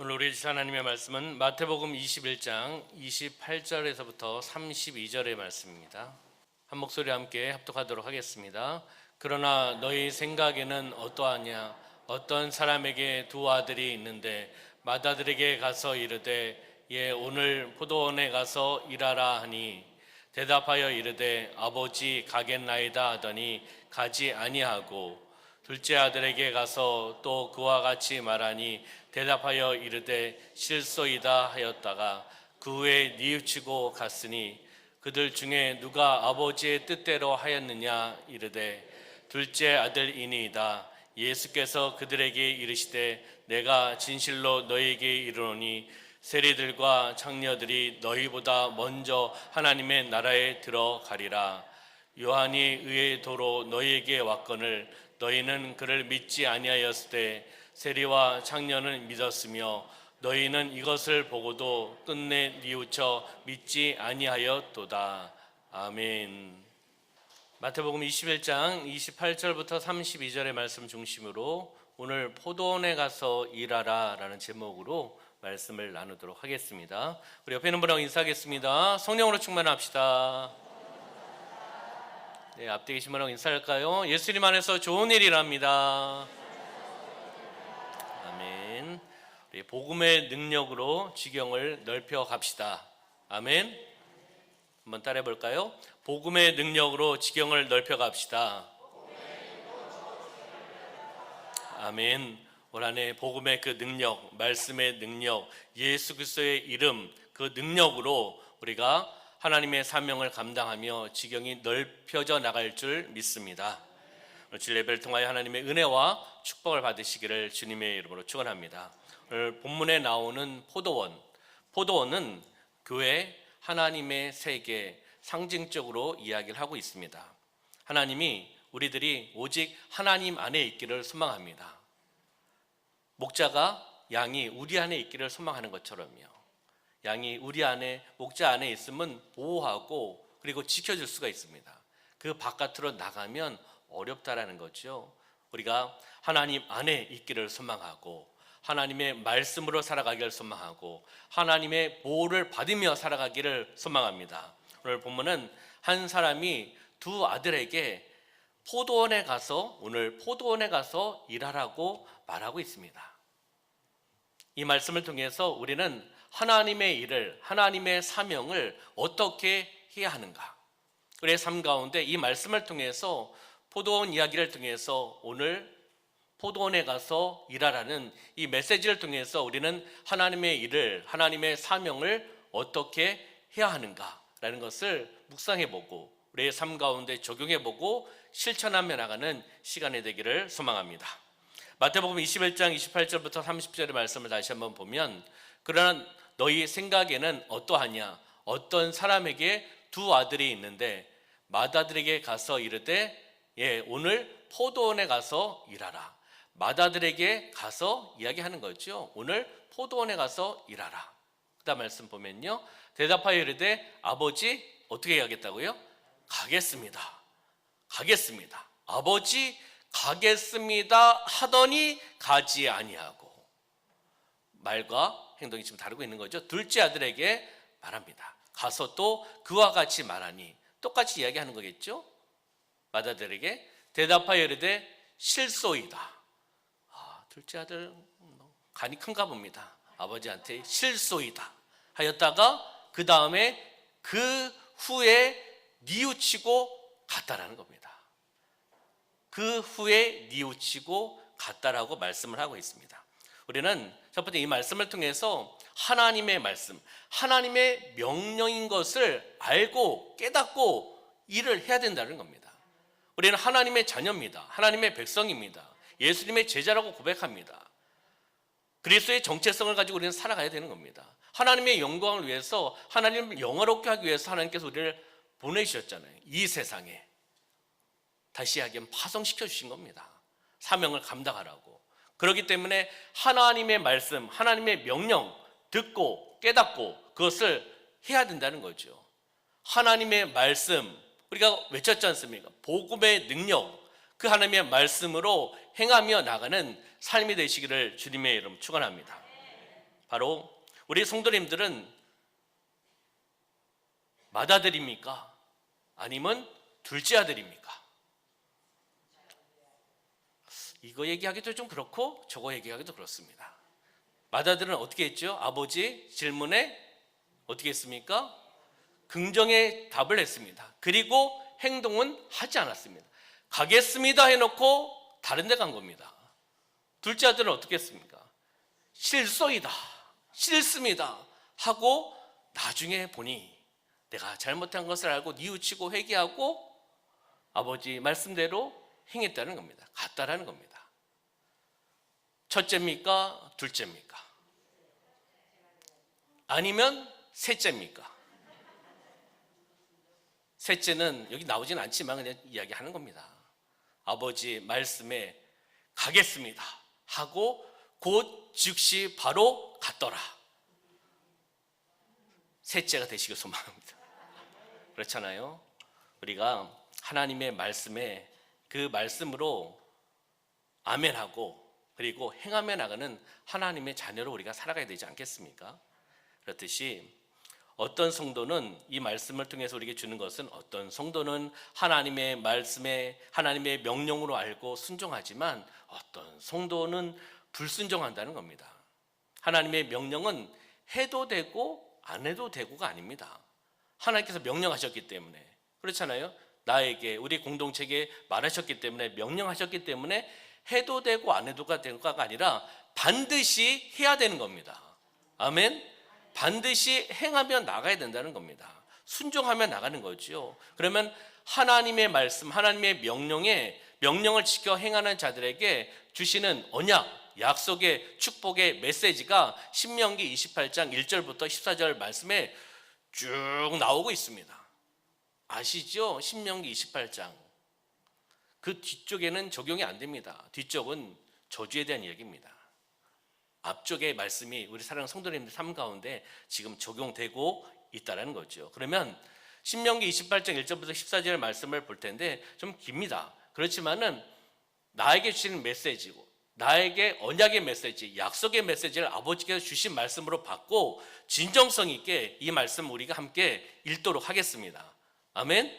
오늘 우리 주신 하나님의 말씀은 마태복음 21장 28절에서부터 32절의 말씀입니다. 한 목소리 함께 합독하도록 하겠습니다. 그러나 너희 생각에는 어떠하냐? 어떤 사람에게 두 아들이 있는데 맏아들에게 가서 이르되 오늘 포도원에 가서 일하라 하니 대답하여 이르되 아버지 가겠나이다 하더니 가지 아니하고 둘째 아들에게 가서 또 그와 같이 말하니 대답하여 이르되 실소이다 하였다가 그 후에 뉘우치고 갔으니 그들 중에 누가 아버지의 뜻대로 하였느냐 이르되 둘째 아들이니이다. 예수께서 그들에게 이르시되 내가 진실로 너희에게 이르노니 세리들과 창녀들이 너희보다 먼저 하나님의 나라에 들어가리라. 요한이 의의 도로 너희에게 왔거늘 너희는 그를 믿지 아니하였을 때 세리와 창녀는 믿었으며 너희는 이것을 보고도 끝내 뉘우쳐 믿지 아니하였도다. 아멘. 마태복음 21장 28절부터 32절의 말씀 중심으로 오늘 포도원에 가서 일하라 라는 제목으로 말씀을 나누도록 하겠습니다. 우리 옆에 있는 분하고 인사하겠습니다. 성령으로 충만합시다. 네, 앞뒤 계신 분하고 인사할까요? 예수님 안에서 좋은 일이랍니다. 아멘. 우리 복음의 능력으로 지경을 넓혀 갑시다. 아멘. 한번 따라해 볼까요? 복음의 능력으로 지경을 넓혀 갑시다. 아멘. 올 한해 복음의 그 능력, 말씀의 능력, 예수 그리스도의 이름, 그 능력으로 우리가 하나님의 사명을 감당하며 지경이 넓혀져 나갈 줄 믿습니다. 오늘 주일 예배를 통하여 하나님의 은혜와 축복을 받으시기를 주님의 이름으로 축원합니다. 오늘 본문에 나오는 포도원은 교회, 하나님의 세계, 상징적으로 이야기를 하고 있습니다. 하나님이 우리들이 오직 하나님 안에 있기를 소망합니다. 목자가 양이 우리 안에 있기를 소망하는 것처럼요. 양이 우리 안에, 목자 안에 있으면 보호하고 그리고 지켜줄 수가 있습니다. 그 바깥으로 나가면 어렵다라는 거죠. 우리가 하나님 안에 있기를 소망하고 하나님의 말씀으로 살아가기를 소망하고 하나님의 보호를 받으며 살아가기를 소망합니다. 오늘 본문은 한 사람이 두 아들에게 포도원에 가서 일하라고 말하고 있습니다. 이 말씀을 통해서 우리는 하나님의 일을, 하나님의 사명을 어떻게 해야 하는가? 우리의 삶 가운데 이 말씀을 통해서 포도원 이야기를 통해서 오늘 포도원에 가서 일하라는 이 메시지를 통해서 우리는 하나님의 일을, 하나님의 사명을 어떻게 해야 하는가라는 것을 묵상해보고 우리의 삶 가운데 적용해보고 실천하며 나가는 시간이 되기를 소망합니다. 마태복음 21장 28절부터 30절의 말씀을 다시 한번 보면 그러나 너희 생각에는 어떠하냐? 어떤 사람에게 두 아들이 있는데 맏아들에게 가서 이르되 오늘 포도원에 가서 일하라. 맏아들에게 가서 이야기하는 거죠. 오늘 포도원에 가서 일하라. 그 다음 말씀 보면요. 대답하여 이르되 아버지 어떻게 하겠다고요? 가겠습니다. 아버지 가겠습니다 하더니 가지 아니하고 말과 행동이 지금 다르고 있는 거죠. 둘째 아들에게 말합니다. 가서 또 그와 같이 말하니 똑같이 이야기하는 거겠죠. 맏아들에게 대답하여 이르되 실소이다. 둘째 아들 간이 큰가 봅니다. 아버지한테 실소이다 하였다가 그 다음에 그 후에 뉘우치고 갔다라는 겁니다. 그 후에 뉘우치고 갔다라고 말씀을 하고 있습니다. 우리는 첫 번째 이 말씀을 통해서 하나님의 말씀, 하나님의 명령인 것을 알고 깨닫고 일을 해야 된다는 겁니다. 우리는 하나님의 자녀입니다. 하나님의 백성입니다. 예수님의 제자라고 고백합니다. 그리스도의 정체성을 가지고 우리는 살아가야 되는 겁니다. 하나님의 영광을 위해서, 하나님을 영화롭게 하기 위해서 하나님께서 우리를 보내주셨잖아요. 이 세상에 다시 이야기하면 파송시켜 주신 겁니다. 사명을 감당하라고. 그렇기 때문에 하나님의 말씀, 하나님의 명령 듣고 깨닫고 그것을 해야 된다는 거죠. 하나님의 말씀, 우리가 외쳤지 않습니까? 복음의 능력, 그 하나님의 말씀으로 행하며 나가는 삶이 되시기를 주님의 이름 축원합니다. 바로 우리 성도님들은 맏아들입니까? 아니면 둘째 아들입니까? 이거 얘기하기도 좀 그렇고 저거 얘기하기도 그렇습니다. 맏아들은 어떻게 했죠? 아버지 질문에 어떻게 했습니까? 긍정의 답을 했습니다. 그리고 행동은 하지 않았습니다. 가겠습니다 해놓고 다른 데 간 겁니다. 둘째 아들은 어떻게 했습니까? 실소이다, 싫습니다 하고 나중에 보니 내가 잘못한 것을 알고 뉘우치고 회개하고 아버지 말씀대로 행했다는 겁니다. 갔다라는 겁니다. 첫째입니까? 둘째입니까? 아니면 셋째입니까? 셋째는 여기 나오진 않지만 그냥 이야기하는 겁니다. 아버지 말씀에 가겠습니다 하고 곧 즉시 바로 갔더라. 셋째가 되시길 소망합니다. 그렇잖아요. 우리가 하나님의 말씀에 그 말씀으로 아멘하고 그리고 행하며 나가는 하나님의 자녀로 우리가 살아가야 되지 않겠습니까? 그렇듯이 어떤 성도는 이 말씀을 통해서 우리에게 주는 것은 어떤 성도는 하나님의 말씀에 하나님의 명령으로 알고 순종하지만 어떤 성도는 불순종한다는 겁니다. 하나님의 명령은 해도 되고 안 해도 되고가 아닙니다. 하나님께서 명령하셨기 때문에 그렇잖아요. 나에게 우리 공동체에게 말하셨기 때문에 명령하셨기 때문에 해도 되고 안 해도가 되고가 아니라 반드시 해야 되는 겁니다. 아멘. 반드시 행하며 나가야 된다는 겁니다. 순종하며 나가는 거죠. 그러면 하나님의 말씀, 하나님의 명령을 지켜 행하는 자들에게 주시는 언약, 약속의 축복의 메시지가 신명기 28장 1절부터 14절 말씀에 쭉 나오고 있습니다. 아시죠? 신명기 28장. 그 뒤쪽에는 적용이 안 됩니다. 뒤쪽은 저주에 대한 이야기입니다. 앞쪽의 말씀이 우리 사랑하는 성도님들 삶 가운데 지금 적용되고 있다는 거죠. 그러면 신명기 28장 1절부터 14절의 말씀을 볼 텐데 좀 깁니다. 그렇지만은 나에게 주시는 메시지고 나에게 언약의 메시지, 약속의 메시지를 아버지께서 주신 말씀으로 받고 진정성 있게 이 말씀 우리가 함께 읽도록 하겠습니다. 아멘.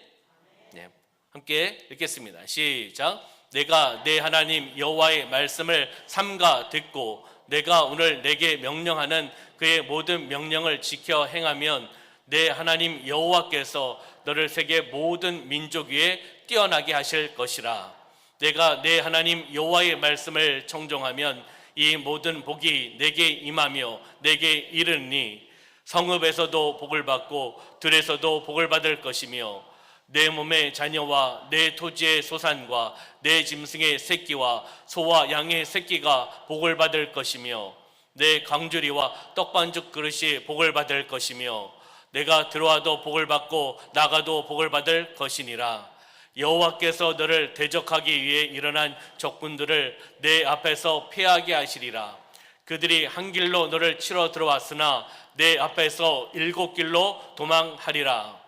네, 함께 읽겠습니다. 시작. 내가 내 하나님 여호와의 말씀을 삼가 듣고 내가 오늘 내게 명령하는 그의 모든 명령을 지켜 행하면 내 하나님 여호와께서 너를 세계 모든 민족 위에 뛰어나게 하실 것이라. 내가 내 하나님 여호와의 말씀을 청종하면 이 모든 복이 내게 임하며 내게 이르니 성읍에서도 복을 받고 들에서도 복을 받을 것이며 내 몸의 자녀와 내 토지의 소산과 내 짐승의 새끼와 소와 양의 새끼가 복을 받을 것이며 내 강주리와 떡반죽 그릇이 복을 받을 것이며 내가 들어와도 복을 받고 나가도 복을 받을 것이니라. 여호와께서 너를 대적하기 위해 일어난 적군들을 내 앞에서 패하게 하시리라. 그들이 한 길로 너를 치러 들어왔으나 내 앞에서 7길로 도망하리라.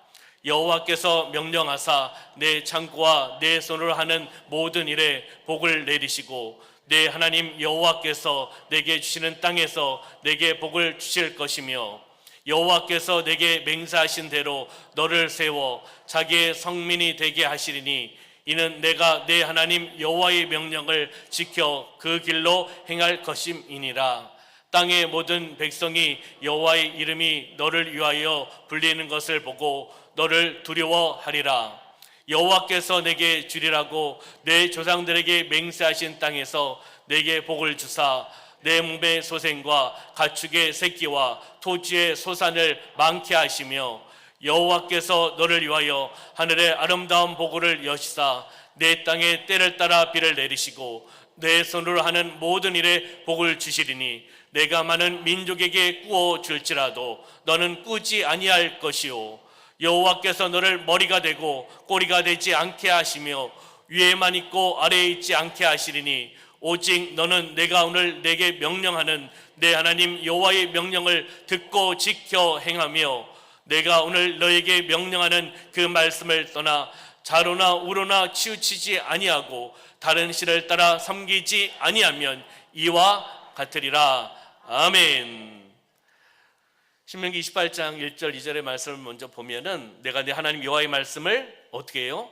여호와께서 명령하사 내 창고와 내 손으로 하는 모든 일에 복을 내리시고 내 하나님 여호와께서 내게 주시는 땅에서 내게 복을 주실 것이며 여호와께서 내게 맹세하신 대로 너를 세워 자기의 성민이 되게 하시리니 이는 내가 내 하나님 여호와의 명령을 지켜 그 길로 행할 것임이니라. 땅의 모든 백성이 여호와의 이름이 너를 위하여 불리는 것을 보고 너를 두려워하리라. 여호와께서 내게 주리라고 내 조상들에게 맹세하신 땅에서 내게 복을 주사 내 몸의 소생과 가축의 새끼와 토지의 소산을 많게 하시며 여호와께서 너를 위하여 하늘의 아름다운 보고를 여시사 내 땅에 때를 따라 비를 내리시고 내 손으로 하는 모든 일에 복을 주시리니 내가 많은 민족에게 꾸어 줄지라도 너는 꾸지 아니할 것이요 여호와께서 너를 머리가 되고 꼬리가 되지 않게 하시며 위에만 있고 아래에 있지 않게 하시리니 오직 너는 내가 오늘 내게 명령하는 내 하나님 여호와의 명령을 듣고 지켜 행하며 내가 오늘 너에게 명령하는 그 말씀을 떠나 좌로나 우로나 치우치지 아니하고 다른 신을 따라 섬기지 아니하면 이와 같으리라. 아멘. 신명기 28장 1절 2절의 말씀을 먼저 보면은 내가 내 하나님 여호와의 말씀을 어떻게 해요?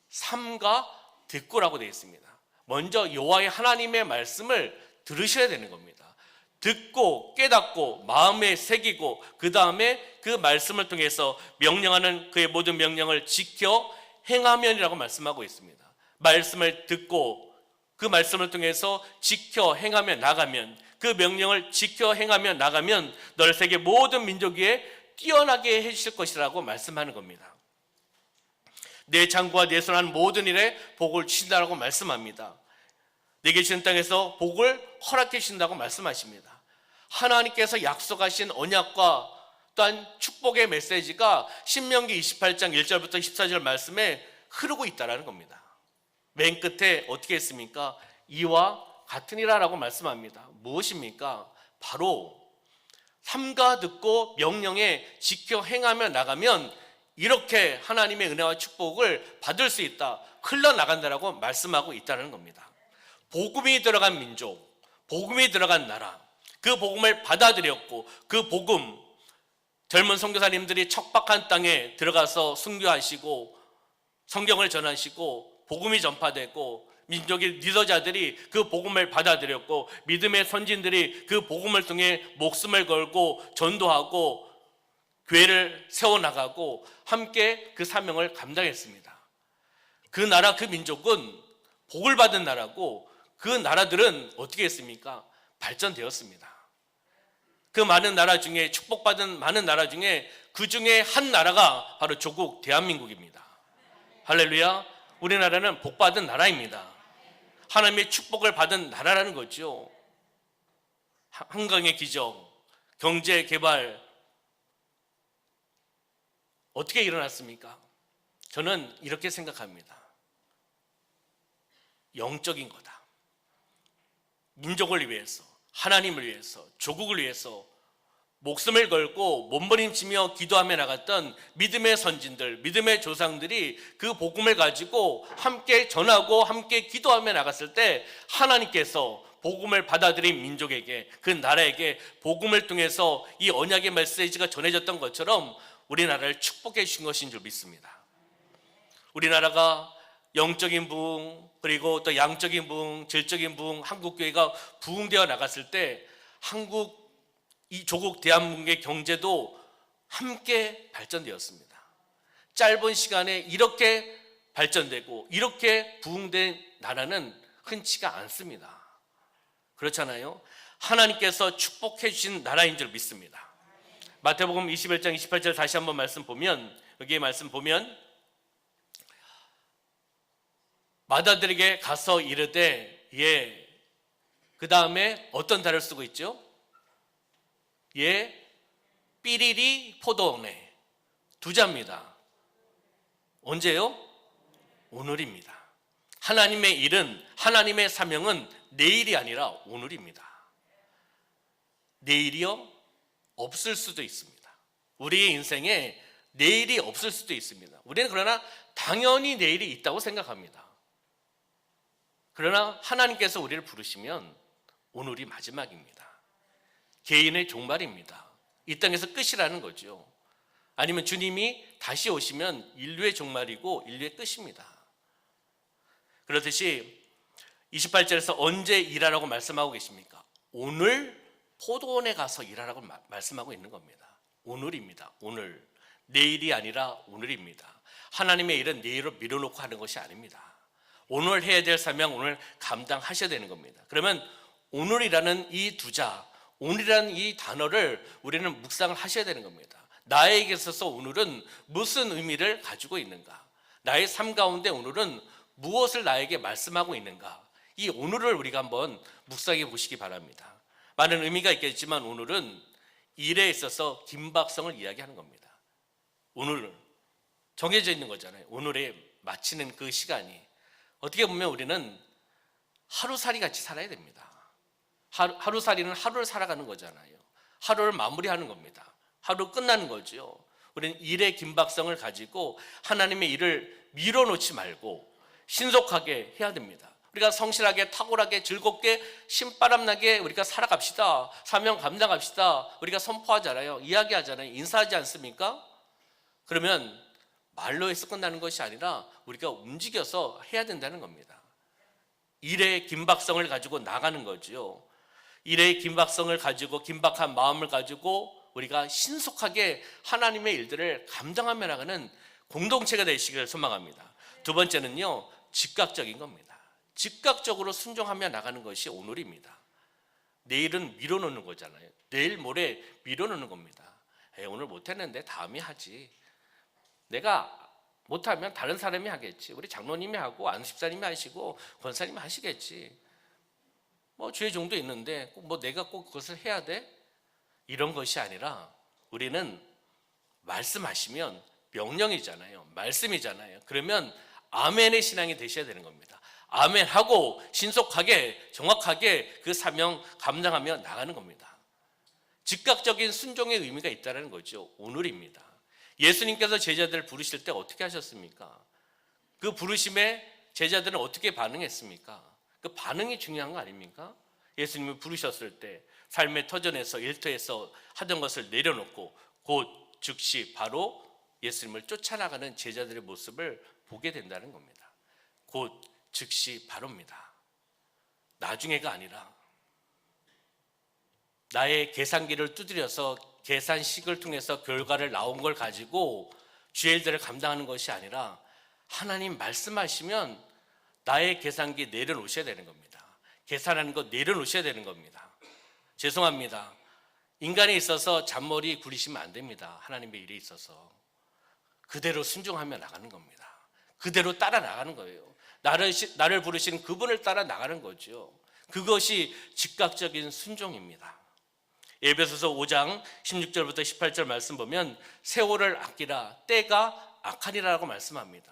삼가 듣고라고 되어 있습니다. 먼저 여호와의 하나님의 말씀을 들으셔야 되는 겁니다. 듣고 깨닫고 마음에 새기고 그 다음에 그 말씀을 통해서 명령하는 그의 모든 명령을 지켜 행하면이라고 말씀하고 있습니다. 말씀을 듣고 그 말씀을 통해서 지켜 행하며 나가면, 그 명령을 지켜 행하며 나가면 너를 세계 모든 민족 위에 뛰어나게 해주실 것이라고 말씀하는 겁니다. 내 창고와 내 손한 모든 일에 복을 주신다라고 말씀합니다. 내게 주신 땅에서 복을 허락해 주신다고 말씀하십니다. 하나님께서 약속하신 언약과 또한 축복의 메시지가 신명기 28장 1절부터 14절 말씀에 흐르고 있다는 겁니다. 맨 끝에 어떻게 했습니까? 이와 같으니라라고 말씀합니다. 무엇입니까? 바로 삼가 듣고 명령에 지켜 행하며 나가면 이렇게 하나님의 은혜와 축복을 받을 수 있다, 흘러나간다라고 말씀하고 있다는 겁니다. 복음이 들어간 민족, 복음이 들어간 나라, 그 복음을 받아들였고 그 복음, 젊은 선교사님들이 척박한 땅에 들어가서 순교하시고 성경을 전하시고 복음이 전파되고 민족의 리더자들이 그 복음을 받아들였고 믿음의 선진들이 그 복음을 통해 목숨을 걸고 전도하고 교회를 세워나가고 함께 그 사명을 감당했습니다. 그 나라, 그 민족은 복을 받은 나라고 그 나라들은 어떻게 했습니까? 발전되었습니다. 그 많은 나라 중에, 축복받은 많은 나라 중에 그 중에 한 나라가 바로 조국 대한민국입니다. 할렐루야. 우리나라는 복받은 나라입니다. 하나님의 축복을 받은 나라라는 거죠. 한강의 기적, 경제 개발 어떻게 일어났습니까? 저는 이렇게 생각합니다. 영적인 거다. 민족을 위해서, 하나님을 위해서, 조국을 위해서 목숨을 걸고 몸부림치며 기도하며 나갔던 믿음의 선진들, 믿음의 조상들이 그 복음을 가지고 함께 전하고 함께 기도하며 나갔을 때 하나님께서 복음을 받아들인 민족에게, 그 나라에게 복음을 통해서 이 언약의 메시지가 전해졌던 것처럼 우리나라를 축복해 주신 것인 줄 믿습니다. 우리나라가 영적인 부흥, 그리고 또 양적인 부흥, 질적인 부흥, 한국교회가 부흥되어 나갔을 때 한국, 이 조국 대한민국의 경제도 함께 발전되었습니다. 짧은 시간에 이렇게 발전되고 이렇게 부흥된 나라는 흔치가 않습니다. 그렇잖아요. 하나님께서 축복해 주신 나라인 줄 믿습니다. 마태복음 21장 28절 다시 한번 말씀 보면, 여기에 말씀 보면 마다들에게 가서 이르되 그 다음에 어떤 단어를 쓰고 있죠? 삐리리 포도원에, 두 자입니다. 언제요? 오늘입니다. 하나님의 일은, 하나님의 사명은 내일이 아니라 오늘입니다. 내일이요? 없을 수도 있습니다. 우리의 인생에 내일이 없을 수도 있습니다. 우리는 그러나 당연히 내일이 있다고 생각합니다. 그러나 하나님께서 우리를 부르시면 오늘이 마지막입니다. 개인의 종말입니다. 이 땅에서 끝이라는 거죠. 아니면 주님이 다시 오시면 인류의 종말이고 인류의 끝입니다. 그렇듯이 28절에서 언제 일하라고 말씀하고 계십니까? 오늘 포도원에 가서 일하라고 말씀하고 있는 겁니다. 오늘입니다. 오늘. 내일이 아니라 오늘입니다. 하나님의 일은 내일로 미뤄놓고 하는 것이 아닙니다. 오늘 해야 될 사명 오늘 감당하셔야 되는 겁니다. 그러면 오늘이라는 이 두자, 오늘이라는 이 단어를 우리는 묵상을 하셔야 되는 겁니다. 나에게 있어서 오늘은 무슨 의미를 가지고 있는가? 나의 삶 가운데 오늘은 무엇을 나에게 말씀하고 있는가? 이 오늘을 우리가 한번 묵상해 보시기 바랍니다. 많은 의미가 있겠지만 오늘은 일에 있어서 긴박성을 이야기하는 겁니다. 오늘은 정해져 있는 거잖아요. 오늘에 마치는 그 시간이 어떻게 보면 우리는 하루살이 같이 살아야 됩니다. 하루살이는 하루를 살아가는 거잖아요. 하루를 마무리하는 겁니다. 하루 끝나는 거죠. 우리는 일의 긴박성을 가지고 하나님의 일을 밀어놓지 말고 신속하게 해야 됩니다. 우리가 성실하게 탁월하게 즐겁게 신바람나게 우리가 살아갑시다. 사명 감당합시다. 우리가 선포하잖아요. 이야기하잖아요. 인사하지 않습니까? 그러면 말로 해서 끝나는 것이 아니라 우리가 움직여서 해야 된다는 겁니다. 일의 긴박성을 가지고 나가는 거죠. 일의 긴박성을 가지고 긴박한 마음을 가지고 우리가 신속하게 하나님의 일들을 감당하며 나가는 공동체가 되시기를 소망합니다. 두 번째는요, 즉각적인 겁니다. 즉각적으로 순종하며 나가는 것이 오늘입니다. 내일은 미뤄놓는 거잖아요. 내일 모레 미뤄놓는 겁니다. 오늘 못했는데 다음에 하지. 내가 못하면 다른 사람이 하겠지. 우리 장로님이 하고 안수집사님이 하시고 권사님이 하시겠지. 뭐 주의 종도 있는데 뭐 내가 꼭 그것을 해야 돼? 이런 것이 아니라 우리는 말씀하시면 명령이잖아요. 말씀이잖아요. 그러면 아멘의 신앙이 되셔야 되는 겁니다. 아멘하고 신속하게 정확하게 그 사명 감당하며 나가는 겁니다. 즉각적인 순종의 의미가 있다는 거죠. 오늘입니다. 예수님께서 제자들을 부르실 때 어떻게 하셨습니까? 그 부르심에 제자들은 어떻게 반응했습니까? 그 반응이 중요한 거 아닙니까? 예수님을 부르셨을 때 삶의 터전에서 일터에서 하던 것을 내려놓고 곧 즉시 바로 예수님을 쫓아나가는 제자들의 모습을 보게 된다는 겁니다. 곧 즉시 바로입니다. 나중에가 아니라 나의 계산기를 두드려서 계산식을 통해서 결과를 나온 걸 가지고 주의 일들을 감당하는 것이 아니라 하나님 말씀하시면 나의 계산기 내려놓으셔야 되는 겁니다. 계산하는 거 내려놓으셔야 되는 겁니다. 죄송합니다. 인간에 있어서 잔머리 굴리시면 안 됩니다. 하나님의 일에 있어서 그대로 순종하며 나가는 겁니다. 그대로 따라 나가는 거예요. 나를 부르신 그분을 따라 나가는 거죠. 그것이 즉각적인 순종입니다. 에베소서 5장 16절부터 18절 말씀 보면 세월을 아끼라 때가 악하니라고 말씀합니다.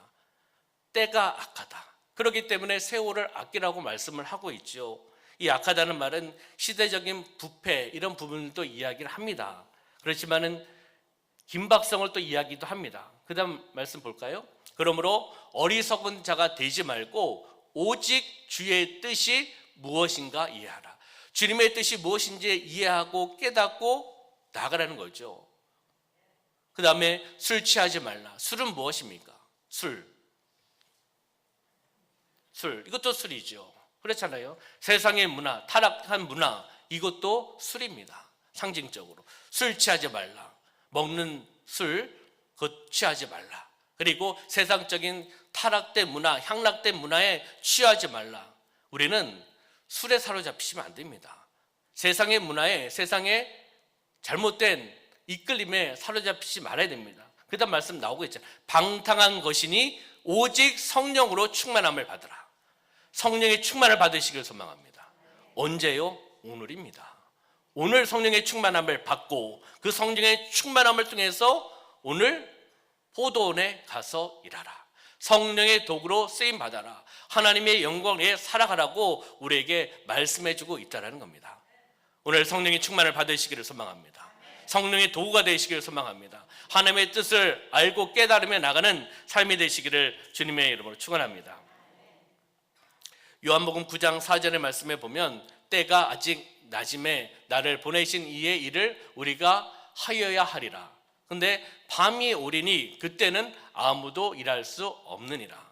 때가 악하다. 그렇기 때문에 세월을 아끼라고 말씀을 하고 있죠. 이 악하다는 말은 시대적인 부패 이런 부분도 이야기를 합니다. 그렇지만은 긴박성을 또 이야기도 합니다. 그 다음 말씀 볼까요? 그러므로 어리석은 자가 되지 말고 오직 주의 뜻이 무엇인가 이해하라. 주님의 뜻이 무엇인지 이해하고 깨닫고 나가라는 거죠. 그 다음에 술 취하지 말라. 술은 무엇입니까? 술 이것도 술이죠. 그렇잖아요. 세상의 문화, 타락한 문화 이것도 술입니다. 상징적으로 술 취하지 말라. 먹는 술 그것 취하지 말라. 그리고 세상적인 타락된 문화, 향락된 문화에 취하지 말라. 우리는 술에 사로잡히시면 안 됩니다. 세상의 문화에, 세상의 잘못된 이끌림에 사로잡히지 말아야 됩니다. 그 다음 말씀 나오고 있잖아요. 방탕한 것이니 오직 성령으로 충만함을 받으라. 성령의 충만을 받으시길 소망합니다. 언제요? 오늘입니다. 오늘 성령의 충만함을 받고 그 성령의 충만함을 통해서 오늘 포도원에 가서 일하라. 성령의 도구로 쓰임 받아라. 하나님의 영광에 살아가라고 우리에게 말씀해주고 있다는 겁니다. 오늘 성령의 충만을 받으시기를 소망합니다. 성령의 도구가 되시기를 소망합니다. 하나님의 뜻을 알고 깨달으며 나가는 삶이 되시기를 주님의 이름으로 축원합니다. 요한복음 9장 4절의 말씀에 보면 때가 아직 낮음에 나를 보내신 이의 일을 우리가 하여야 하리라. 근데 밤이 오리니 그때는 아무도 일할 수 없느니라.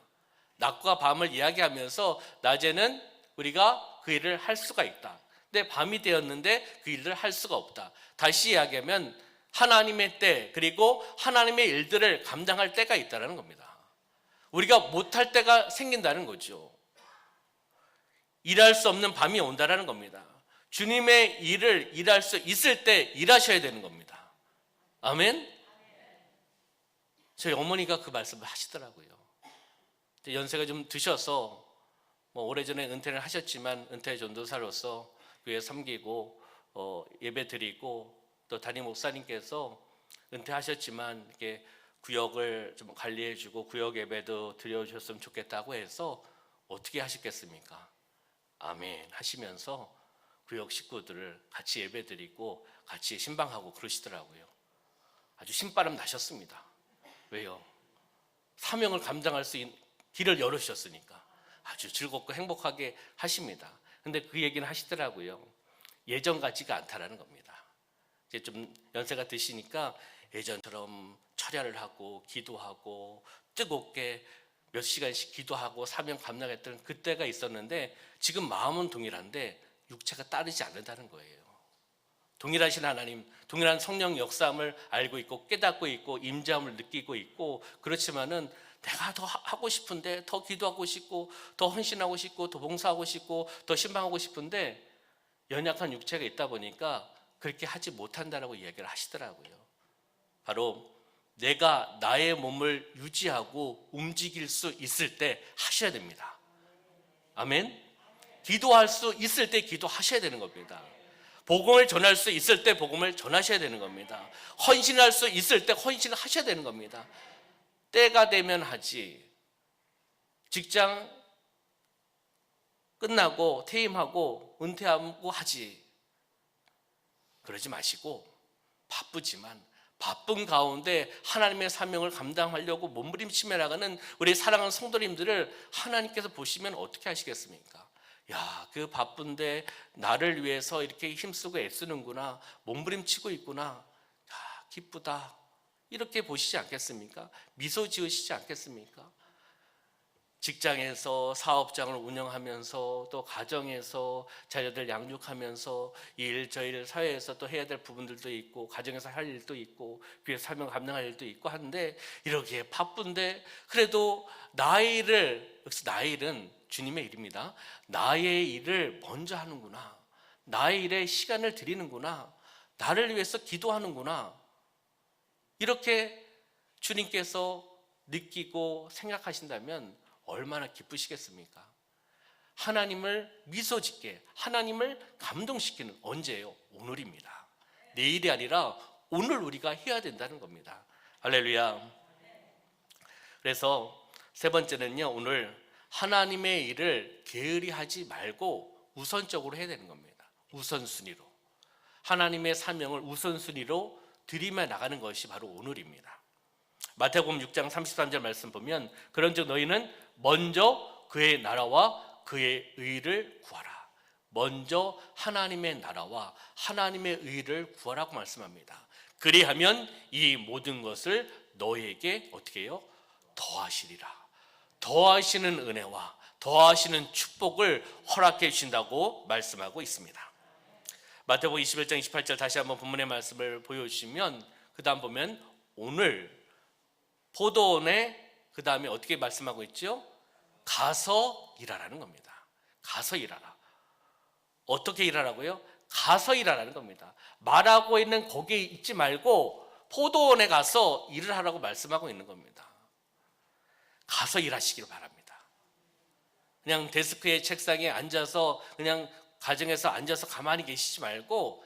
낮과 밤을 이야기하면서 낮에는 우리가 그 일을 할 수가 있다. 근데 밤이 되었는데 그 일을 할 수가 없다. 다시 이야기하면 하나님의 때 그리고 하나님의 일들을 감당할 때가 있다는 겁니다. 우리가 못할 때가 생긴다는 거죠. 일할 수 없는 밤이 온다는 겁니다. 주님의 일을 일할 수 있을 때 일하셔야 되는 겁니다. 아멘? 저희 어머니가 그 말씀을 하시더라고요. 연세가 좀 드셔서 오래전에 은퇴를 하셨지만 은퇴 전도사로서 교회 섬기고 예배 드리고 또 담임 목사님께서 은퇴하셨지만 이렇게 구역을 좀 관리해주고 구역 예배도 드려주셨으면 좋겠다고 해서 어떻게 하셨겠습니까? 아멘 하시면서 구역 식구들을 같이 예배 드리고 같이 신방하고 그러시더라고요. 아주 신바람 나셨습니다. 왜요? 사명을 감당할 수 있는 길을 열어주셨으니까. 아주 즐겁고 행복하게 하십니다. 근데 그 얘기는 하시더라고요. 예전 같지가 않다라는 겁니다. 이제 좀 연세가 드시니까 예전처럼 철야를 하고 기도하고 뜨겁게 몇 시간씩 기도하고 사명 감당했던 그때가 있었는데 지금 마음은 동일한데 육체가 따르지 않는다는 거예요. 동일하신 하나님, 동일한 성령 역사함을 알고 있고 깨닫고 있고 임재함을 느끼고 있고, 그렇지만은 내가 더 하고 싶은데, 더 기도하고 싶고, 더 헌신하고 싶고, 더 봉사하고 싶고, 더 신방하고 싶은데 연약한 육체가 있다 보니까 그렇게 하지 못한다라고 이야기를 하시더라고요. 바로 내가 나의 몸을 유지하고 움직일 수 있을 때 하셔야 됩니다. 아멘. 기도할 수 있을 때 기도하셔야 되는 겁니다. 복음을 전할 수 있을 때 복음을 전하셔야 되는 겁니다. 헌신할 수 있을 때 헌신을 하셔야 되는 겁니다. 때가 되면 하지, 직장 끝나고 퇴임하고 은퇴하고 하지, 그러지 마시고 바쁘지만 바쁜 가운데 하나님의 사명을 감당하려고 몸부림치며 나가는 우리 사랑하는 성도님들을 하나님께서 보시면 어떻게 하시겠습니까? 야, 그 바쁜데 나를 위해서 이렇게 힘쓰고 애쓰는구나, 몸부림치고 있구나, 야, 기쁘다, 이렇게 보시지 않겠습니까? 미소 지으시지 않겠습니까? 직장에서 사업장을 운영하면서 또 가정에서 자녀들 양육하면서 이 일 저 일 사회에서 또 해야 될 부분들도 있고 가정에서 할 일도 있고 교회 사명 감당할 일도 있고 하는데, 이렇게 바쁜데 그래도 나의 일을, 역시 나의 일은 주님의 일입니다. 나의 일을 먼저 하는구나, 나의 일에 시간을 드리는구나, 나를 위해서 기도하는구나, 이렇게 주님께서 느끼고 생각하신다면 얼마나 기쁘시겠습니까? 하나님을 미소 짓게, 하나님을 감동시키는, 언제예요? 오늘입니다. 내일이 아니라 오늘 우리가 해야 된다는 겁니다. 할렐루야. 그래서 세 번째는요, 오늘 하나님의 일을 게으리 하지 말고 우선적으로 해야 되는 겁니다. 우선순위로, 하나님의 사명을 우선순위로 들이며 나가는 것이 바로 오늘입니다. 마태복음 6장 33절 말씀 보면, 그런즉 너희는 먼저 그의 나라와 그의 의를 구하라. 먼저 하나님의 나라와 하나님의 의를 구하라고 말씀합니다. 그리하면 이 모든 것을 너희에게 어떻게 해요? 더하시리라. 더하시는 은혜와 더하시는 축복을 허락해 주신다고 말씀하고 있습니다. 마태복음 21장 28절 다시 한번 본문의 말씀을 보여주시면, 그 다음 보면 오늘 포도원에 그 다음에 어떻게 말씀하고 있죠? 가서 일하라는 겁니다. 가서 일하라. 어떻게 일하라고요? 가서 일하라는 겁니다. 말하고 있는 거기에 있지 말고 포도원에 가서 일을 하라고 말씀하고 있는 겁니다. 가서 일하시기를 바랍니다. 그냥 데스크에 책상에 앉아서 그냥 가정에서 앉아서 가만히 계시지 말고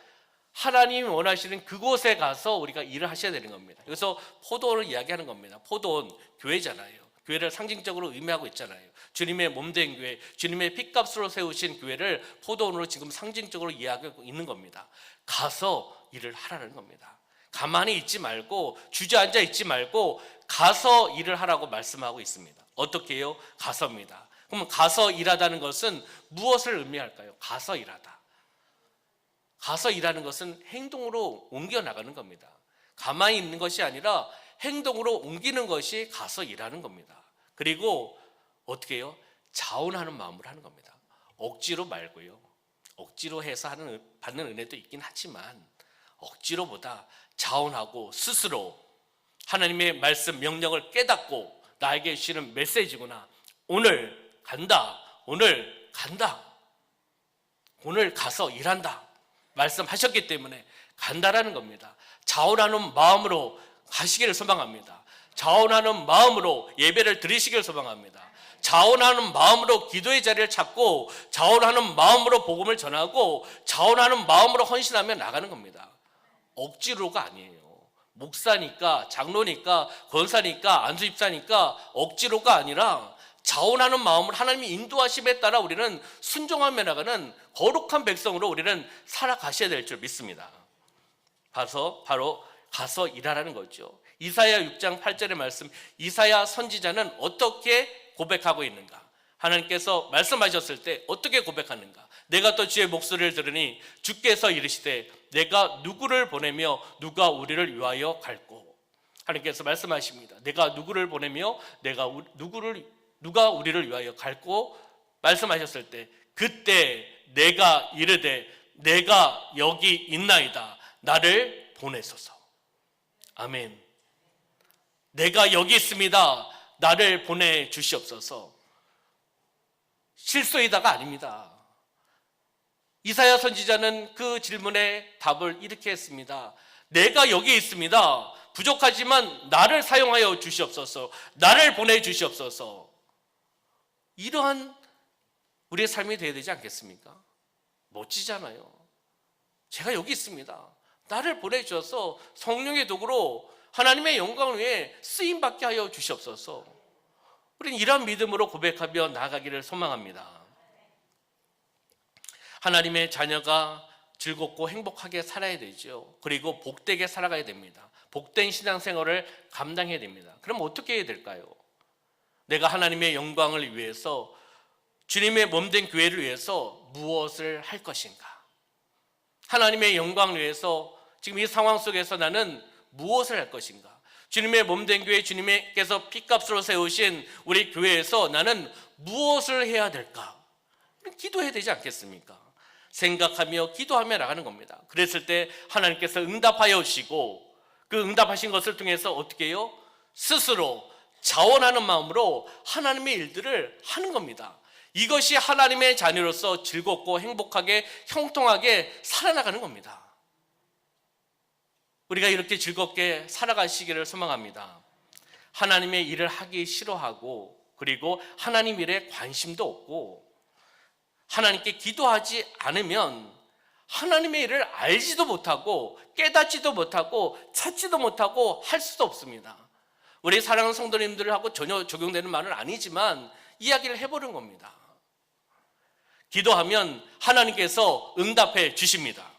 하나님이 원하시는 그곳에 가서 우리가 일을 하셔야 되는 겁니다. 여기서 포도원을 이야기하는 겁니다. 포도원, 교회잖아요. 교회를 상징적으로 의미하고 있잖아요. 주님의 몸된 교회, 주님의 핏값으로 세우신 교회를 포도원으로 지금 상징적으로 이야기하고 있는 겁니다. 가서 일을 하라는 겁니다. 가만히 있지 말고, 주저앉아 있지 말고 가서 일을 하라고 말씀하고 있습니다. 어떻게 해요? 가서입니다. 그러면 가서 일하다는 것은 무엇을 의미할까요? 가서 일하다. 가서 일하는 것은 행동으로 옮겨나가는 겁니다. 가만히 있는 것이 아니라 행동으로 옮기는 것이 가서 일하는 겁니다. 그리고 어떻게 해요? 자원하는 마음으로 하는 겁니다. 억지로 말고요. 억지로 해서 받는 은혜도 있긴 하지만 억지로보다 자원하고 스스로 하나님의 말씀 명령을 깨닫고 나에게 주시는 메시지구나, 오늘 간다, 오늘 간다, 오늘 가서 일한다 말씀하셨기 때문에 간다라는 겁니다. 자원하는 마음으로 가시기를 소망합니다. 자원하는 마음으로 예배를 드리시기를 소망합니다. 자원하는 마음으로 기도의 자리를 찾고, 자원하는 마음으로 복음을 전하고, 자원하는 마음으로 헌신하며 나가는 겁니다. 억지로가 아니에요. 목사니까, 장로니까, 권사니까, 안수집사니까 억지로가 아니라 자원하는 마음을 하나님이 인도하심에 따라 우리는 순종하며 나가는 거룩한 백성으로 우리는 살아가셔야 될 줄 믿습니다. 바로 가서 일하라는 거죠. 이사야 6장 8절의 말씀, 이사야 선지자는 어떻게 고백하고 있는가? 하나님께서 말씀하셨을 때 어떻게 고백하는가? 내가 또 주의 목소리를 들으니 주께서 이르시되 내가 누구를 보내며 누가 우리를 위하여 갈꼬. 하나님께서 말씀하십니다. 내가 누구를 보내며 누가 우리를 위하여 갈꼬 말씀하셨을 때 그때 내가 이르되 내가 여기 있나이다. 나를 보내소서. 아멘. 내가 여기 있습니다. 나를 보내주시옵소서. 실소이다가 아닙니다. 이사야 선지자는 그 질문에 답을 이렇게 했습니다. 내가 여기 있습니다. 부족하지만 나를 사용하여 주시옵소서. 나를 보내주시옵소서. 이러한 우리의 삶이 되어야 되지 않겠습니까? 멋지잖아요. 제가 여기 있습니다. 나를 보내주셔서 성령의 도구로 하나님의 영광을 위해 쓰임받게 하여 주시옵소서. 우리는 이런 믿음으로 고백하며 나아가기를 소망합니다. 하나님의 자녀가 즐겁고 행복하게 살아야 되죠. 그리고 복되게 살아가야 됩니다. 복된 신앙생활을 감당해야 됩니다. 그럼 어떻게 해야 될까요? 내가 하나님의 영광을 위해서, 주님의 몸된 교회를 위해서 무엇을 할 것인가? 하나님의 영광을 위해서 지금 이 상황 속에서 나는 무엇을 할 것인가? 주님의 몸된 교회, 주님께서 피값으로 세우신 우리 교회에서 나는 무엇을 해야 될까? 기도해야 되지 않겠습니까? 생각하며 기도하며 나가는 겁니다. 그랬을 때 하나님께서 응답하여 주시고, 그 응답하신 것을 통해서 어떻게 해요? 스스로 자원하는 마음으로 하나님의 일들을 하는 겁니다. 이것이 하나님의 자녀로서 즐겁고 행복하게 형통하게 살아나가는 겁니다. 우리가 이렇게 즐겁게 살아가시기를 소망합니다. 하나님의 일을 하기 싫어하고, 그리고 하나님 일에 관심도 없고, 하나님께 기도하지 않으면 하나님의 일을 알지도 못하고 깨닫지도 못하고 찾지도 못하고 할 수도 없습니다. 우리 사랑하는 성도님들하고 전혀 적용되는 말은 아니지만 이야기를 해보는 겁니다. 기도하면 하나님께서 응답해 주십니다.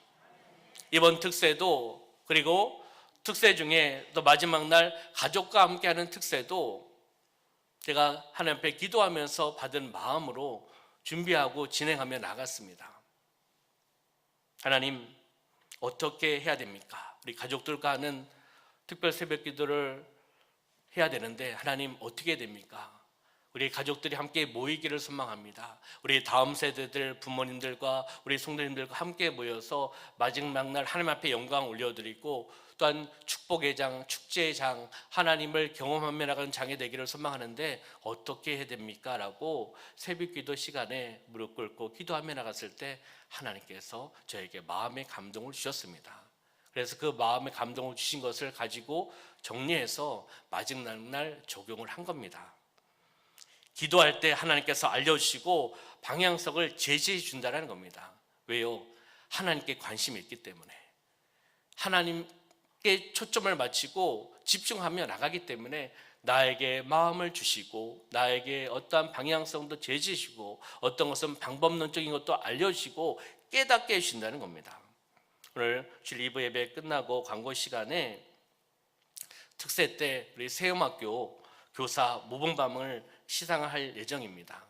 이번 특세도, 그리고 특세 중에 또 마지막 날 가족과 함께하는 특세도 제가 하나님 앞에 기도하면서 받은 마음으로 준비하고 진행하며 나갔습니다. 하나님, 어떻게 해야 됩니까? 우리 가족들과 하는 특별 새벽 기도를 해야 되는데 하나님 어떻게 됩니까? 우리 가족들이 함께 모이기를 소망합니다. 우리 다음 세대들, 부모님들과 우리 성도님들과 함께 모여서 마지막 날 하나님 앞에 영광 올려드리고, 또한 축복의 장, 축제의 장, 하나님을 경험하며 나가는 장이 되기를 소망하는데 어떻게 해야 됩니까? 라고 새벽기도 시간에 무릎 꿇고 기도하며 나갔을 때 하나님께서 저에게 마음의 감동을 주셨습니다. 그래서 그 마음의 감동을 주신 것을 가지고 정리해서 마지막 날 적용을 한 겁니다. 기도할 때 하나님께서 알려주시고 방향성을 제시해 준다는 겁니다. 왜요? 하나님께 관심이 있기 때문에, 하나님께 초점을 맞추고 집중하며 나가기 때문에 나에게 마음을 주시고, 나에게 어떠한 방향성도 제시해주시고, 어떤 것은 방법론적인 것도 알려주시고 깨닫게 해주신다는 겁니다. 오늘 주일 2부 예배 끝나고 광고 시간에 특세 때 우리 세움학교 교사 모범감을 시상을 할 예정입니다.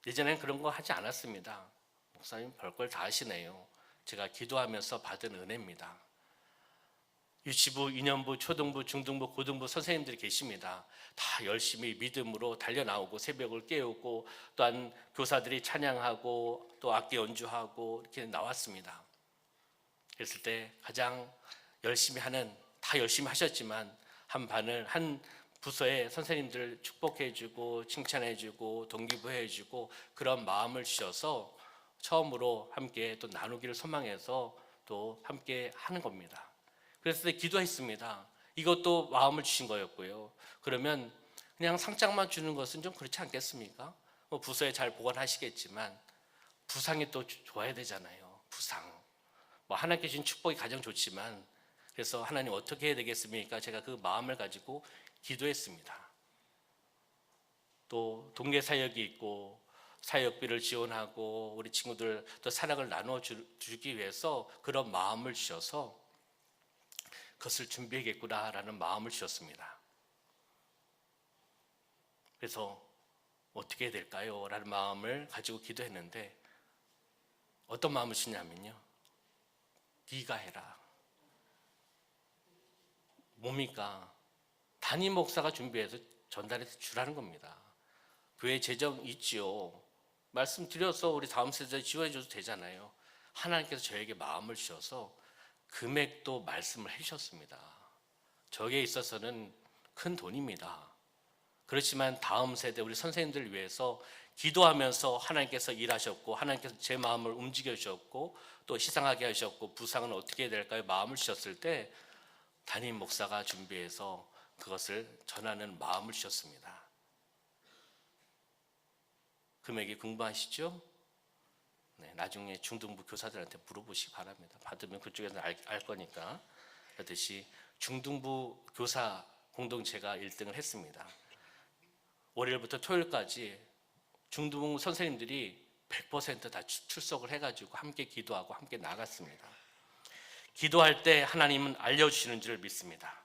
예전에는 그런 거 하지 않았습니다. 목사님 별걸 다 하시네요. 제가 기도하면서 받은 은혜입니다. 유치부, 유년부, 초등부, 중등부, 고등부 선생님들이 계십니다. 다 열심히 믿음으로 달려나오고 새벽을 깨우고, 또한 교사들이 찬양하고 또 악기 연주하고 이렇게 나왔습니다. 그랬을 때 가장 열심히 하는, 다 열심히 하셨지만 한 부서에 선생님들 축복해주고 칭찬해주고 동기부여해주고 그런 마음을 주셔서 처음으로 함께 또 나누기를 소망해서 또 함께 하는 겁니다. 그래서 기도했습니다. 이것도 마음을 주신 거였고요. 그러면 그냥 상장만 주는 것은 좀 그렇지 않겠습니까? 부서에 잘 보관하시겠지만 부상이 또 좋아야 되잖아요. 부상. 하나님께 주신 축복이 가장 좋지만, 그래서 하나님 어떻게 해야 되겠습니까? 제가 그 마음을 가지고 기도했습니다. 또 동계 사역이 있고 사역비를 지원하고 우리 친구들 또 사랑을 나눠주기 위해서 그런 마음을 주셔서 그것을 준비하겠구나라는 마음을 주셨습니다. 그래서 어떻게 해야 될까요? 라는 마음을 가지고 기도했는데 어떤 마음을 주냐면요, 네가 해라. 뭡니까? 담임 목사가 준비해서 전달해서 주라는 겁니다. 교회 재정 있지요. 말씀드려서 우리 다음 세대에 지원해줘도 되잖아요. 하나님께서 저에게 마음을 주셔서 금액도 말씀을 해주셨습니다. 저에게 있어서는 큰 돈입니다. 그렇지만 다음 세대 우리 선생님들을 위해서 기도하면서 하나님께서 일하셨고, 하나님께서 제 마음을 움직여 주셨고, 또 희생하게 하셨고, 부상은 어떻게 해야 될까요? 마음을 주셨을 때 담임 목사가 준비해서 그것을 전하는 마음을 주셨습니다. 금액이 궁금하시죠? 네, 나중에 중등부 교사들한테 물어보시기 바랍니다. 받으면 그쪽에서 알 거니까. 그렇듯이 중등부 교사 공동체가 1등을 했습니다. 월요일부터 토요일까지 중등부 선생님들이 100% 다 출석을 해가지고 함께 기도하고 함께 나갔습니다. 기도할 때 하나님은 알려주시는 줄 믿습니다.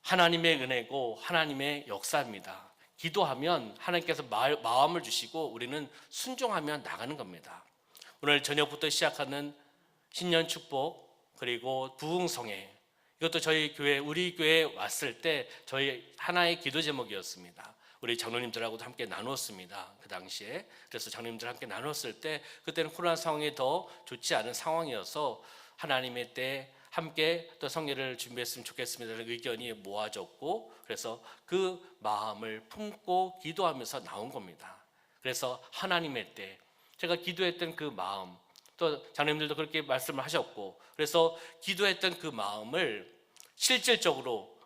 하나님의 은혜고 하나님의 역사입니다. 기도하면 하나님께서 마음을 주시고 우리는 순종하며 나가는 겁니다. 오늘 저녁부터 시작하는 신년 축복, 그리고 부흥성회, 이것도 저희 교회, 우리 교회에 왔을 때 저희 하나의 기도 제목이었습니다. 우리 장로님들하고도 함께 나눴습니다. 그 당시에. 그래서 장로님들 함께 나눴을 때 그때는 코로나 상황이 더 좋지 않은 상황이어서 하나님의 때 함께 또 성회를 준비했으면 좋겠습니다라는 의견이 모아졌고, 그래서 그 마음을 품고 기도하면서 나온 겁니다. 그래서 하나님의 때 제가 기도했던 그 마음, 또 장로님들도 그렇게 말씀을 하셨고, 그래서 기도했던 그 마음을 실질적으로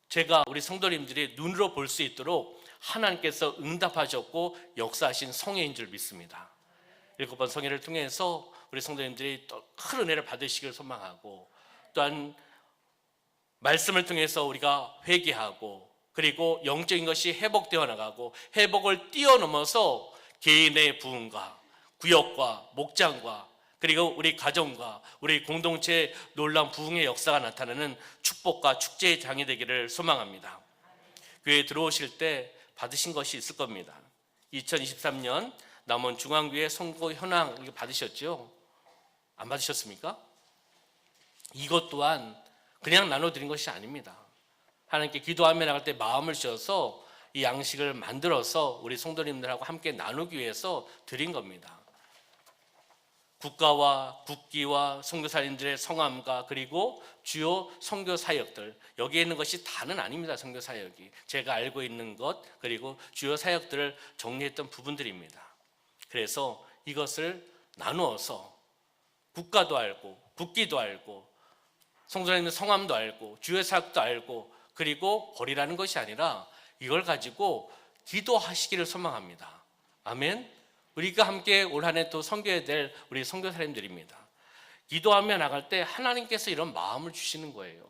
제가 우리 성도님들이 눈으로 볼 수 있도록 하나님께서 응답하셨고 역사하신 성회인 줄 믿습니다. 7번 성회를 통해서 우리 성도님들이 또 큰 은혜를 받으시길 소망하고, 또한 말씀을 통해서 우리가 회개하고, 그리고 영적인 것이 회복되어 나가고, 회복을 뛰어넘어서 개인의 부흥과 구역과 목장과 그리고 우리 가정과 우리 공동체의 놀라운 부흥의 역사가 나타나는 축복과 축제의 장이 되기를 소망합니다. 교회에 들어오실 때 받으신 것이 있을 겁니다. 2023년 남원 중앙교회 선거 현황 이거 받으셨죠? 안 받으셨습니까? 이것 또한 그냥 나눠드린 것이 아닙니다. 하나님께 기도하며 나갈 때 마음을 주셔서 이 양식을 만들어서 우리 성도님들하고 함께 나누기 위해서 드린 겁니다. 국가와 국기와 선교사님들의 성함과 그리고 주요 선교 사역들, 여기에 있는 것이 다는 아닙니다. 선교 사역이 제가 알고 있는 것, 그리고 주요 사역들을 정리했던 부분들입니다. 그래서 이것을 나누어서 국가도 알고 국기도 알고 성도님의 성함도 알고 주요 사역도 알고, 그리고 버리라는 것이 아니라 이걸 가지고 기도하시기를 소망합니다. 아멘. 우리가 함께 올 한 해 또 섬겨야 될 우리 선교사님들입니다. 기도하며 나갈 때 하나님께서 이런 마음을 주시는 거예요.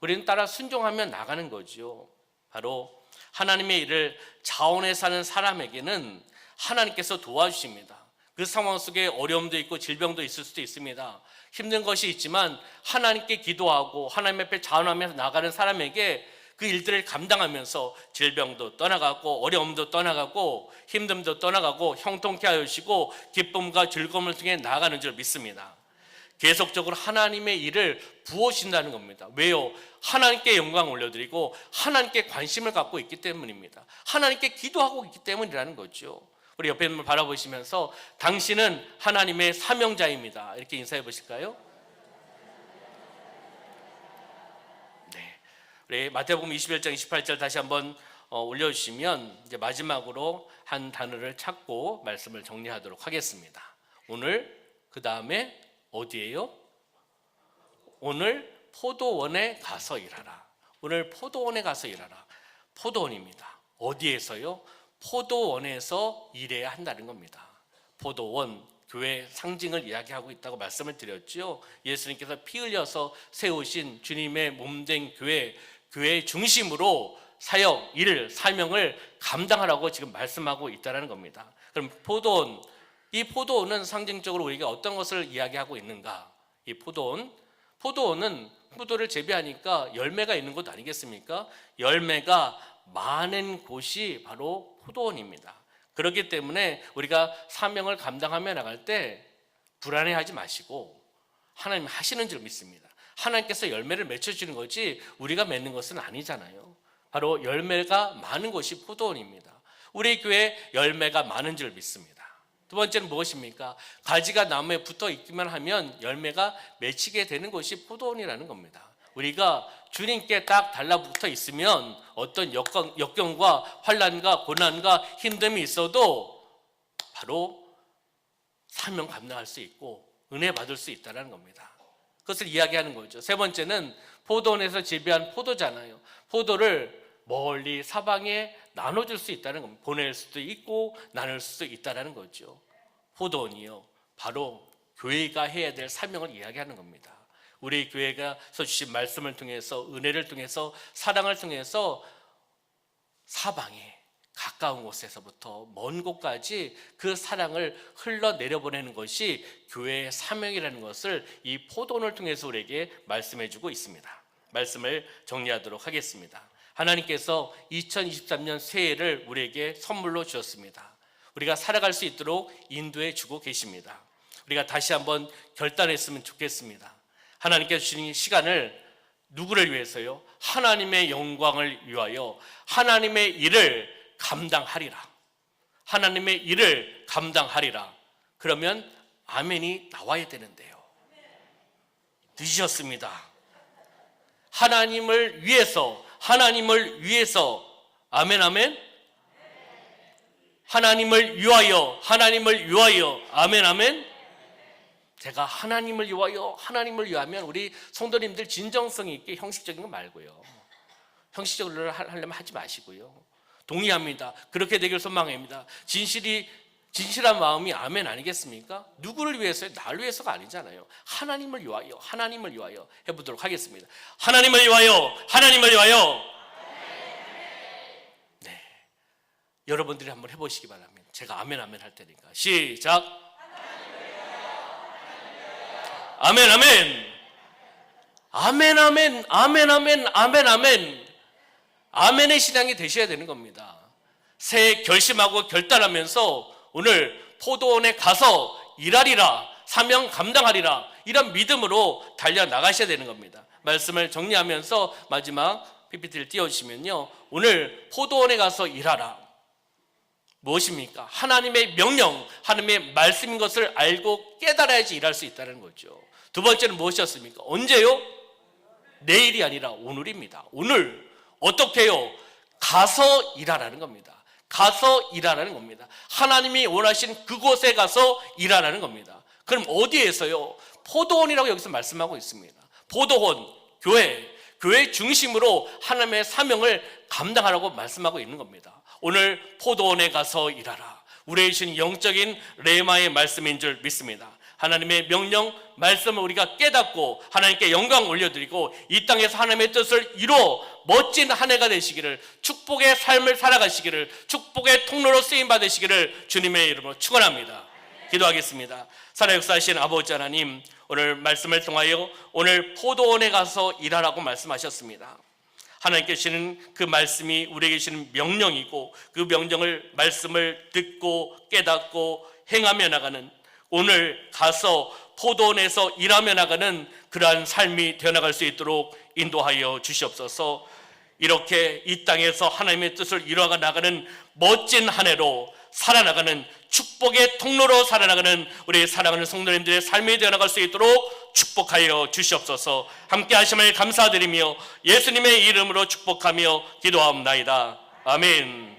우리는 따라 순종하며 나가는 거죠. 바로 하나님의 일을 자원해 사는 사람에게는 하나님께서 도와주십니다. 그 상황 속에 어려움도 있고 질병도 있을 수도 있습니다. 힘든 것이 있지만 하나님께 기도하고 하나님 앞에 자원하면서 나가는 사람에게 그 일들을 감당하면서 질병도 떠나가고 어려움도 떠나가고 힘듦도 떠나가고 형통케 하여 주시고 기쁨과 즐거움을 통해 나아가는 줄 믿습니다. 계속적으로 하나님의 일을 부어주신다는 겁니다. 왜요? 하나님께 영광 올려드리고 하나님께 관심을 갖고 있기 때문입니다. 하나님께 기도하고 있기 때문이라는 거죠. 우리 옆에 있는 분 바라보시면서 당신은 하나님의 사명자입니다. 이렇게 인사해 보실까요? 네. 우리 마태복음 21장 28절 다시 한번 올려주시면 이제 마지막으로 한 단어를 찾고 말씀을 정리하도록 하겠습니다. 오늘 그 다음에 어디예요? 오늘 포도원에 가서 일하라. 오늘 포도원에 가서 일하라. 포도원입니다. 어디에서요? 포도원에서 일해야 한다는 겁니다. 포도원, 교회 상징을 이야기하고 있다고 말씀을 드렸죠. 예수님께서 피 흘려서 세우신 주님의 몸된 교회 중심으로 사역, 일, 사명을 감당하라고 지금 말씀하고 있다는 겁니다. 그럼 포도원, 이 포도원은 상징적으로 우리에게 어떤 것을 이야기하고 있는가? 이 포도원은 포도를 재배하니까 열매가 있는 것 아니겠습니까? 열매가 많은 곳이 바로 포도원입니다. 그렇기 때문에 우리가 사명을 감당하며 나갈 때 불안해하지 마시고 하나님 하시는 줄 믿습니다. 하나님께서 열매를 맺혀주는 거지 우리가 맺는 것은 아니잖아요. 바로 열매가 많은 곳이 포도원입니다. 우리 교회 열매가 많은 줄 믿습니다. 두 번째는 무엇입니까? 가지가 나무에 붙어 있기만 하면 열매가 맺히게 되는 것이 포도원이라는 겁니다. 우리가 주님께 딱 달라붙어 있으면 어떤 역경과 환난과 고난과 힘듦이 있어도 바로 사명 감당할 수 있고 은혜 받을 수 있다는 겁니다. 그것을 이야기하는 거죠. 세 번째는 포도원에서 재배한 포도잖아요. 포도를 멀리 사방에 나눠줄 수 있다는 겁니다. 보낼 수도 있고 나눌 수도 있다는 거죠. 포도원이요, 바로 교회가 해야 될 사명을 이야기하는 겁니다. 우리 교회가 주신 말씀을 통해서, 은혜를 통해서, 사랑을 통해서 사방에 가까운 곳에서부터 먼 곳까지 그 사랑을 흘러내려보내는 것이 교회의 사명이라는 것을 이 포도원을 통해서 우리에게 말씀해 주고 있습니다. 말씀을 정리하도록 하겠습니다. 하나님께서 2023년 새해를 우리에게 선물로 주셨습니다. 우리가 살아갈 수 있도록 인도해 주고 계십니다. 우리가 다시 한번 결단했으면 좋겠습니다. 하나님께서 주신 시간을 누구를 위해서요? 하나님의 영광을 위하여 하나님의 일을 감당하리라. 하나님의 일을 감당하리라. 그러면 아멘이 나와야 되는데요. 늦으셨습니다. 하나님을 위해서 아멘 아멘. 하나님을 위하여 아멘 아멘. 제가 하나님을 위하면 우리 성도님들 진정성 있게 형식적인 거 말고요. 형식적으로 하려면 하지 마시고요. 동의합니다. 그렇게 되길 소망합니다. 진실한 마음이 아멘 아니겠습니까? 누구를 위해서요? 나를 위해서가 아니잖아요. 하나님을 위하여 해보도록 하겠습니다. 하나님을 위하여. 네, 여러분들이 한번 해보시기 바랍니다. 제가 아멘 할 테니까 시작. 아멘. 아멘의 신앙이 되셔야 되는 겁니다. 새해 결심하고 결단하면서 오늘 포도원에 가서 일하리라, 사명 감당하리라, 이런 믿음으로 달려나가셔야 되는 겁니다. 말씀을 정리하면서 마지막 PPT를 띄워주시면요, 오늘 포도원에 가서 일하라. 무엇입니까? 하나님의 명령, 하나님의 말씀인 것을 알고 깨달아야지 일할 수 있다는 거죠. 두 번째는 무엇이었습니까? 언제요? 내일이 아니라 오늘입니다. 오늘 어떻게 해요? 가서 일하라는 겁니다. 하나님이 원하신 그곳에 가서 일하라는 겁니다. 그럼 어디에서요? 포도원이라고 여기서 말씀하고 있습니다. 포도원, 교회 중심으로 하나님의 사명을 감당하라고 말씀하고 있는 겁니다. 오늘 포도원에 가서 일하라. 우리의 신 영적인 레마의 말씀인 줄 믿습니다. 하나님의 명령, 말씀을 우리가 깨닫고 하나님께 영광 올려드리고 이 땅에서 하나님의 뜻을 이루어 멋진 한 해가 되시기를, 축복의 삶을 살아가시기를, 축복의 통로로 쓰임받으시기를 주님의 이름으로 축원합니다. 기도하겠습니다. 살아역사하신 아버지 하나님, 오늘 말씀을 통하여 오늘 포도원에 가서 일하라고 말씀하셨습니다. 하나님께 주시는 그 말씀이 우리에게 주시는 명령이고, 그 명령을, 말씀을 듣고 깨닫고 행하며 나가는, 오늘 가서 포도원에서 일하며 나가는 그러한 삶이 되어나갈 수 있도록 인도하여 주시옵소서. 이렇게 이 땅에서 하나님의 뜻을 이루어가 나가는 멋진 한 해로 살아나가는, 축복의 통로로 살아나가는 우리 사랑하는 성도님들의 삶이 되어나갈 수 있도록 축복하여 주시옵소서. 함께 하심을 감사드리며 예수님의 이름으로 축복하며 기도하옵나이다. 아멘.